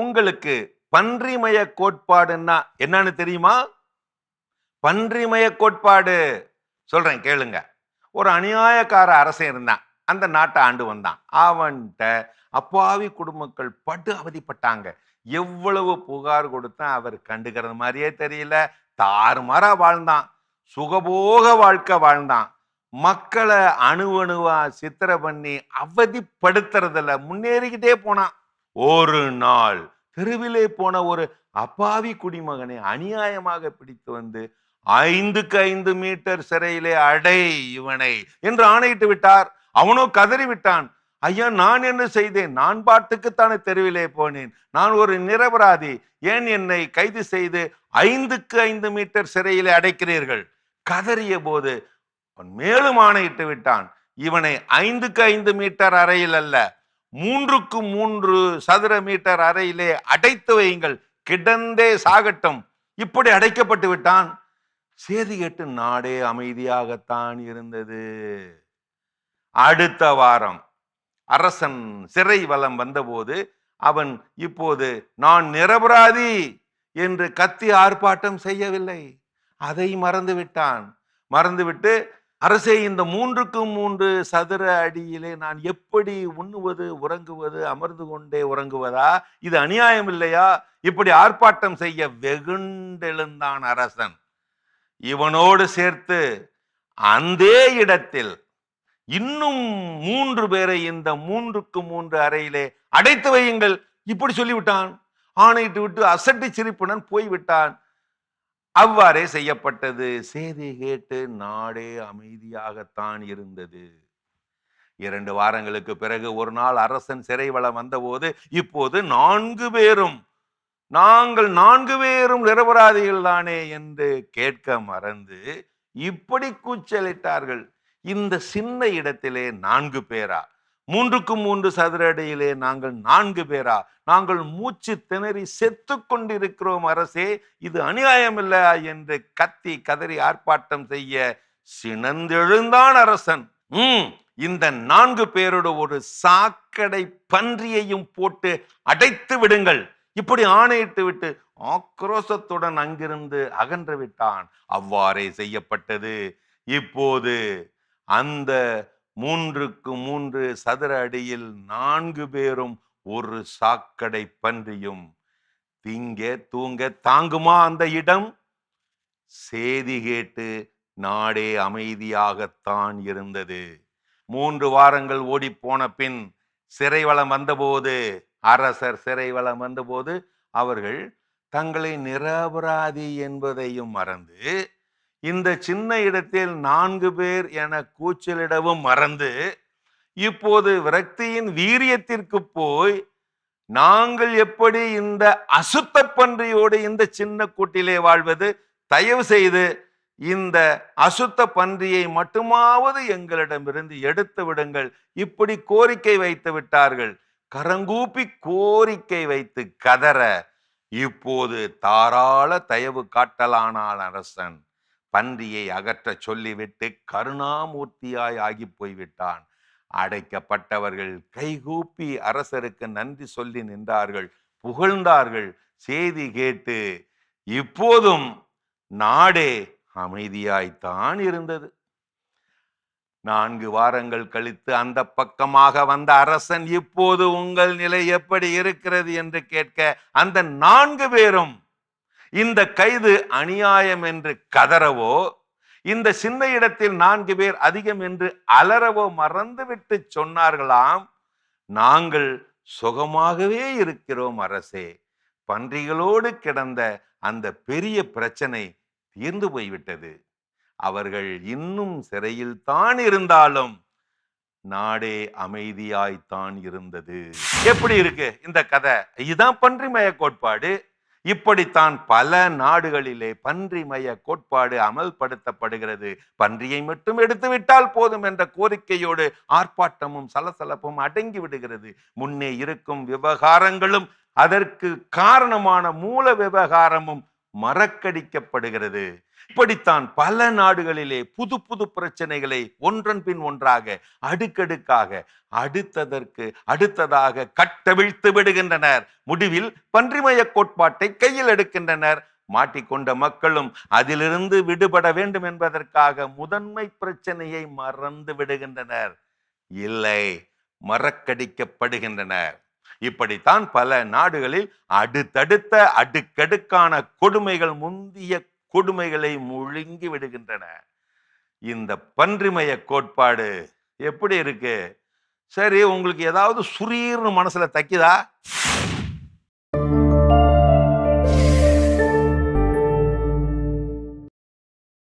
உங்களுக்கு பன்றிமய கோட்பாடுன்னா என்னன்னு தெரியுமா? பன்றிமய கோட்பாடு சொல்றேன் கேளுங்க. ஒரு அநியாயக்கார அரசன் இருந்தான். அந்த நாட்டை ஆண்டு வந்தான். அவன்ட்ட அப்பாவி குடிமக்கள் படு அவதிப்பட்டாங்க. எவ்வளவு புகார் கொடுத்தான் அவர் கண்டுக்கிறது மாதிரியே தெரியல. தாறுமாறா வாழ்ந்தான். சுகபோக வாழ்க்கை வாழ்ந்தான். மக்களை அணுவணுவா சித்திர பண்ணி அவதிப்படுத்துறதுல முன்னேறிக்கிட்டே போனான். ஒரு நாள் தெருவிலே போன ஒரு அப்பாவி குடிமகனை அநியாயமாக பிடித்து வந்து 5க்கு 5 மீட்டர் சிறையிலே அடை இவனை என்று ஆணையிட்டு விட்டார். அவனோ கதறி விட்டான். ஐயா, நான் என்ன செய்தேன்? நான் பாட்டுக்குத்தானே தெருவிலே போனேன். நான் ஒரு நிரபராதி. ஏன் என்னை கைது செய்து 5க்கு 5 மீட்டர் சிறையிலே அடைக்கிறீர்கள்? கதறிய போது அவன் மேலும் ஆணையிட்டு விட்டான். இவனை 5க்கு 5 மீட்டர் அறையில் அல்ல, 3க்கு 3 சதுர மீட்டர் அறையிலே அடைத்து வையுங்கள், கிடந்தே சாகட்டும். இப்படி அடைக்கப்பட்டு விட்டான். செய்தி கேட்டு நாடே அமைதியாகத்தான் இருந்தது. அடுத்த வாரம் அரசன் சிறை வலம் வந்தபோது அவன் இப்போது நான் நிரபராதி என்று கத்தி ஆர்ப்பாட்டம் செய்யவில்லை. அதை மறந்து விட்டான். மறந்துவிட்டு, அரசே, இந்த 3க்கு 3 சதுர அடியிலே நான் எப்படி உண்ணுவது, உறங்குவது, அமர்ந்து கொண்டே உறங்குவதா? இது அநியாயம் இல்லையா? இப்படி ஆர்ப்பாட்டம் செய்ய வெகுண்டெழுந்தான் அரசன். இவனோடு சேர்த்து அந்த இடத்தில் இன்னும் 3 பேரை இந்த 3க்கு 3 அறையிலே அடைத்து வையுங்கள் இப்படி சொல்லிவிட்டான். ஆணையிட்டு விட்டு அசட்டு சிரிப்புடன் போய்விட்டான். அவ்வாறே செய்யப்பட்டது. செய்தி கேட்டு நாடே அமைதியாகத்தான் இருந்தது. 2 வாரங்களுக்கு பிறகு ஒரு நாள் அரசன் சிறை வலம் வந்தபோது இப்போது 4 பேரும் நாங்கள் 4 பேரும் நிரபராதிகள் தானே என்று கேட்க மறந்து இப்படி கூச்சலிட்டார்கள். இந்த சின்ன இடத்திலே 4 பேரா? 3க்கு 3 சதுர அடியிலே நாங்கள் 4 பேரா? நாங்கள் மூச்சு திணறி செத்து கொண்டிருக்கிறோம் அரசே, இது அநியாயம் இல்லையா என்று கத்தி கதறி ஆர்ப்பாட்டம் செய்ய சினந்தெழுந்தான் அரசன். இந்த 4 பேரோட ஒரு சாக்கடை பன்றியையும் போட்டு அடைத்து விடுங்கள் இப்படி ஆணையிட்டு விட்டு ஆக்ரோஷத்துடன் அங்கிருந்து அகன்று விட்டான். அவ்வாறே செய்யப்பட்டது. இப்போது அந்த 3க்கு 3 சதுர அடியில் 4 பேரும் ஒரு சாக்கடை பன்றியும். திங்க தூங்க தாங்குமா அந்த இடம்? செய்தி கேட்டு நாடே அமைதியாகத்தான் இருந்தது. 3 வாரங்கள் ஓடி போன பின் சிறை வலம் வந்தபோது, அரசர் சிறை வலம் வந்தபோது அவர்கள் தங்களை நிரபராதி என்பதையும் மறந்து, இந்த சின்ன இடத்தில் 4 பேர் என கூச்சலிடவும் மறந்து, இப்போது விரக்தியின் வீரியத்திற்கு போய் நாங்கள் எப்படி இந்த அசுத்த பன்றியோடு இந்த சின்ன கூட்டிலே வாழ்வது? தயவு செய்து இந்த அசுத்த பன்றியை மட்டுமாவது எங்களிடமிருந்து எடுத்து விடுங்கள் இப்படி கோரிக்கை வைத்து விட்டார்கள். கரங்கூப்பி கோரிக்கை வைத்து கதற இப்போது தாராள தயவு காட்டலானான் அரசன். பன்றியை அகற்ற சொல்லிவிட்டு கருணாமூர்த்தியாய் ஆகி போய்விட்டான். அடைக்கப்பட்டவர்கள் கைகூப்பி அரசருக்கு நன்றி சொல்லி நின்றார்கள், புகழ்ந்தார்கள். செய்தி கேட்டு இப்போதும் நாடே அமைதியாய்த்தான் இருந்தது. 4 வாரங்கள் கழித்து அந்த பக்கமாக வந்த அரசன் இப்போது உங்கள் நிலை எப்படி இருக்கிறது என்று கேட்க, அந்த 4 பேரும் இந்த கைது அநியாயம் என்று கதறவோ, இந்த சின்ன இடத்தில் 4 பேர் அதிகம் என்று அலறவோ மறந்துவிட்டு சொன்னார்களாம், நாங்கள் சுகமாகவே இருக்கிறோம் அரசே. பன்றிகளோடு கிடந்த அந்த பெரிய பிரச்சனை தீர்ந்து போய்விட்டது. அவர்கள் இன்னும் சிறையில் தான் இருந்தாலும் நாடே அமைதியாய்த்தான் இருந்தது. எப்படி இருக்கு இந்த கதை? இதுதான் பன்றிமய கோட்பாடு. இப்படித்தான் பல நாடுகளிலே பன்றிமய கோட்பாடு அமல்படுத்தப்படுகிறது. பன்றியை மட்டும் எடுத்து விட்டால் போதும் என்ற கோரிக்கையோடு ஆர்ப்பாட்டமும் சலசலப்பும் அடங்கி விடுகிறது. முன்னே இருக்கும் விவகாரங்களும் அதற்கு காரணமான மூல விவகாரமும் மறக்கடிக்கப்படுகிறது. இப்படித்தான் பல நாடுகளிலே புது புது பிரச்சனைகளை ஒன்றன் பின் ஒன்றாக அடுக்கடுக்காக அடுத்ததாக கட்டவிழ்த்து விடுகின்றனர். முடிவில் பன்றிமய கோட்பாட்டை கையில் எடுக்கின்றனர். மாட்டிக்கொண்ட மக்களும் அதிலிருந்து விடுபட வேண்டும் என்பதற்காக முதன்மை பிரச்சனையை மறந்து விடுகின்றனர். இல்லை, மறக்கடிக்கப்படுகின்றனர். இப்படித்தான் பல நாடுகளில் அடுத்தடுத்த அடுக்கடுக்கான கொடுமைகள் முந்திய கொடுமைகளை முழுங்கி விடுகின்றன. இந்த பன்றிமய கோட்பாடு எப்படி இருக்கு? சரி, உங்களுக்கு ஏதாவது சுரீர்னு மனசுல தைக்குதா?